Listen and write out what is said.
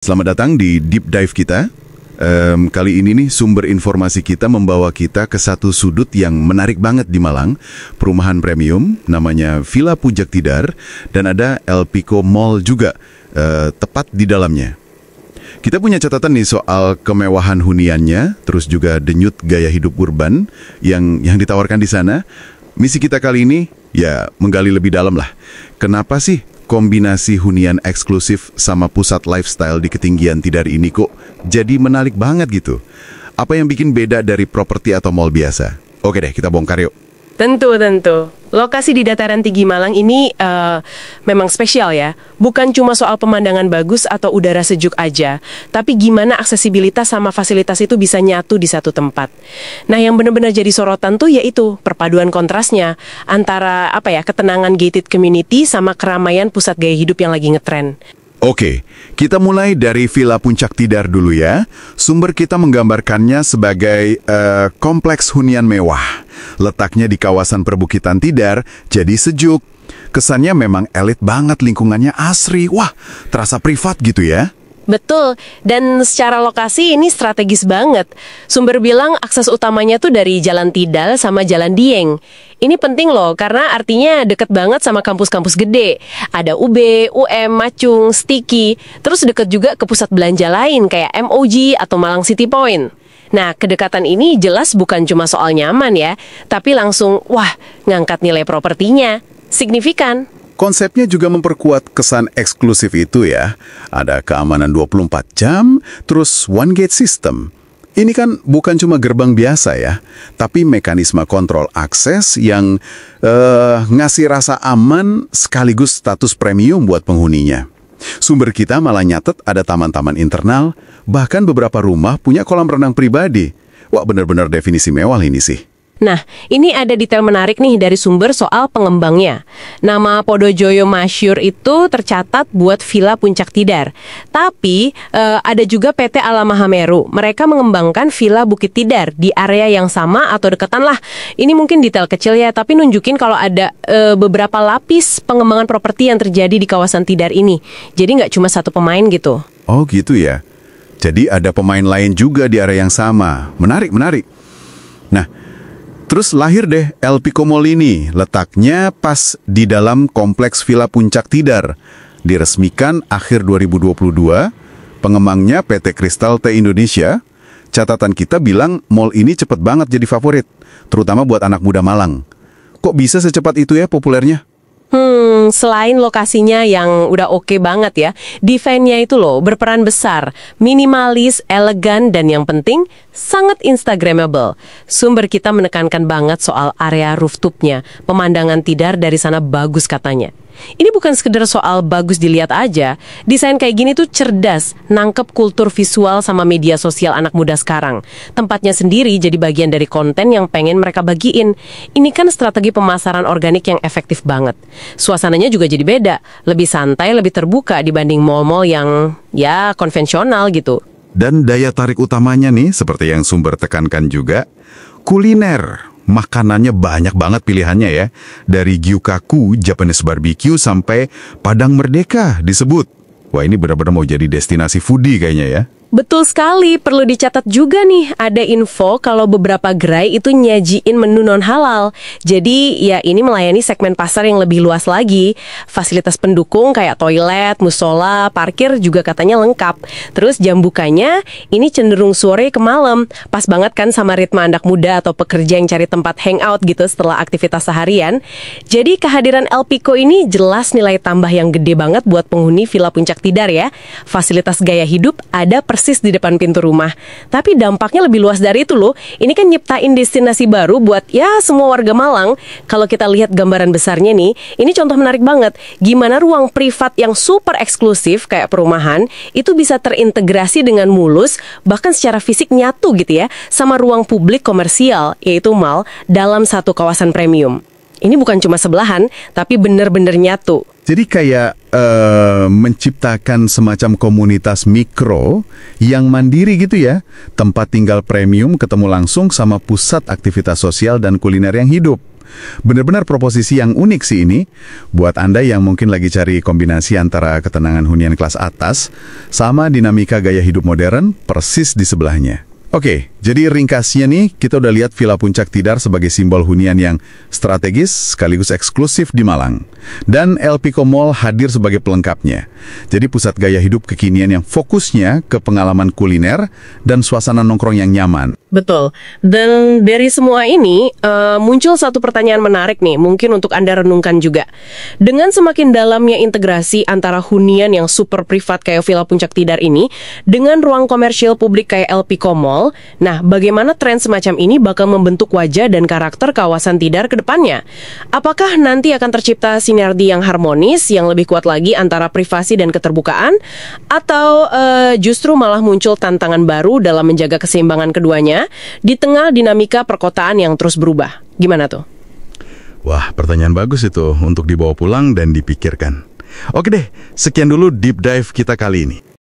Selamat datang di Deep Dive kita. Kali ini nih sumber informasi kita membawa kita ke satu sudut yang menarik banget di Malang. Perumahan premium, namanya Villa Puncak Tidar, dan ada El Pico Mall juga, tepat di dalamnya. Kita punya catatan nih soal kemewahan huniannya, terus juga denyut gaya hidup urban yang ditawarkan di sana. Misi kita kali ini, ya menggali lebih dalam lah. Kenapa sih kombinasi hunian eksklusif sama pusat lifestyle di ketinggian Tidar ini kok jadi menarik banget gitu? Apa yang bikin beda dari properti atau mall biasa? Oke deh, kita bongkar yuk. Tentu. Lokasi di dataran tinggi Malang ini memang spesial ya. Bukan cuma soal pemandangan bagus atau udara sejuk aja, tapi gimana aksesibilitas sama fasilitas itu bisa nyatu di satu tempat. Nah, yang benar-benar jadi sorotan tuh yaitu perpaduan kontrasnya antara ketenangan gated community sama keramaian pusat gaya hidup yang lagi ngetren. Oke, kita mulai dari Villa Puncak Tidar dulu ya. Sumber kita menggambarkannya sebagai kompleks hunian mewah. Letaknya di kawasan perbukitan Tidar, jadi sejuk. Kesannya memang elit banget, lingkungannya asri. Wah, terasa privat gitu ya. Betul, dan secara lokasi ini strategis banget. Sumber bilang akses utamanya tuh dari Jalan Tidal sama Jalan Dieng. Ini penting loh, karena artinya deket banget sama kampus-kampus gede. Ada UB, UM, Macung, Stiki, terus deket juga ke pusat belanja lain kayak MOG atau Malang City Point. Nah, kedekatan ini jelas bukan cuma soal nyaman ya, tapi langsung, ngangkat nilai propertinya. Signifikan. Konsepnya juga memperkuat kesan eksklusif itu ya. Ada keamanan 24 jam, terus one gate system. Ini kan bukan cuma gerbang biasa ya, tapi mekanisme kontrol akses yang ngasih rasa aman sekaligus status premium buat penghuninya. Sumber kita malah nyatet ada taman-taman internal, bahkan beberapa rumah punya kolam renang pribadi. Wah, benar-benar definisi mewah ini sih. Nah, ini ada detail menarik nih dari sumber soal pengembangnya. Nama Podojoyo Masyur itu tercatat buat Villa Puncak Tidar. Tapi, ada juga PT Alama Hameru. Mereka mengembangkan Villa Bukit Tidar di area yang sama atau deketan lah. Ini mungkin detail kecil ya, tapi nunjukin kalau ada beberapa lapis pengembangan properti yang terjadi di kawasan Tidar ini. Jadi nggak cuma satu pemain gitu. Oh gitu ya. Jadi ada pemain lain juga di area yang sama. Menarik. Nah, terus lahir deh El Pico Mall ini, letaknya pas di dalam kompleks Villa Puncak Tidar. Diresmikan akhir 2022, pengembangnya PT Kristal T Indonesia. Catatan kita bilang mall ini cepet banget jadi favorit, terutama buat anak muda Malang. Kok bisa secepat itu ya populernya? Selain lokasinya yang udah oke banget ya, desainnya itu loh berperan besar, minimalis, elegan, dan yang penting sangat instagramable. Sumber kita menekankan banget soal area rooftopnya, pemandangan Tidar dari sana bagus katanya. Ini bukan sekedar soal bagus dilihat aja, desain kayak gini tuh cerdas, nangkep kultur visual sama media sosial anak muda sekarang. Tempatnya sendiri jadi bagian dari konten yang pengen mereka bagiin. Ini kan strategi pemasaran organik yang efektif banget. Suasananya juga jadi beda, lebih santai, lebih terbuka dibanding mall-mall yang ya konvensional gitu. Dan daya tarik utamanya nih, seperti yang sumber tekankan juga, kuliner. Makanannya banyak banget pilihannya ya. Dari gyukaku, Japanese barbecue, sampai Padang Merdeka disebut. Wah, ini benar-benar mau jadi destinasi foodie kayaknya ya. Betul sekali, perlu dicatat juga nih, ada info kalau beberapa gerai itu nyajiin menu non-halal. Jadi, ya ini melayani segmen pasar yang lebih luas lagi. Fasilitas pendukung kayak toilet, musola, parkir juga katanya lengkap. Terus jam bukanya, ini cenderung sore ke malam. Pas banget kan sama ritme anak muda atau pekerja yang cari tempat hangout gitu setelah aktivitas seharian. Jadi, kehadiran El Pico ini jelas nilai tambah yang gede banget buat penghuni Villa Puncak Tidar ya. Fasilitas gaya hidup ada persis di depan pintu rumah. Tapi dampaknya lebih luas dari itu loh. Ini kan nyiptain destinasi baru buat ya semua warga Malang. Kalau kita lihat gambaran besarnya nih, ini contoh menarik banget. Gimana ruang privat yang super eksklusif kayak perumahan, itu bisa terintegrasi dengan mulus, bahkan secara fisik nyatu gitu ya, sama ruang publik komersial, yaitu mall, dalam satu kawasan premium. Ini bukan cuma sebelahan, tapi bener-bener nyatu. Jadi kayak menciptakan semacam komunitas mikro yang mandiri gitu ya. Tempat tinggal premium ketemu langsung sama pusat aktivitas sosial dan kuliner yang hidup. Benar-benar proposisi yang unik sih ini. Buat Anda yang mungkin lagi cari kombinasi antara ketenangan hunian kelas atas sama dinamika gaya hidup modern persis di sebelahnya. Oke, jadi ringkasnya nih, kita udah lihat Villa Puncak Tidar sebagai simbol hunian yang strategis sekaligus eksklusif di Malang. Dan El Pico Mall hadir sebagai pelengkapnya. Jadi pusat gaya hidup kekinian yang fokusnya ke pengalaman kuliner dan suasana nongkrong yang nyaman. Betul. Dan dari semua ini, muncul satu pertanyaan menarik nih, mungkin untuk Anda renungkan juga. Dengan semakin dalamnya integrasi antara hunian yang super privat kayak Villa Puncak Tidar ini, dengan ruang komersial publik kayak El Pico Mall, nah bagaimana tren semacam ini bakal membentuk wajah dan karakter kawasan Tidar ke depannya? Apakah nanti akan tercipta sinergi yang harmonis, yang lebih kuat lagi antara privasi dan keterbukaan? Atau justru malah muncul tantangan baru dalam menjaga keseimbangan keduanya di tengah dinamika perkotaan yang terus berubah? Gimana tuh? Wah, pertanyaan bagus itu untuk dibawa pulang dan dipikirkan. Oke deh, sekian dulu deep dive kita kali ini.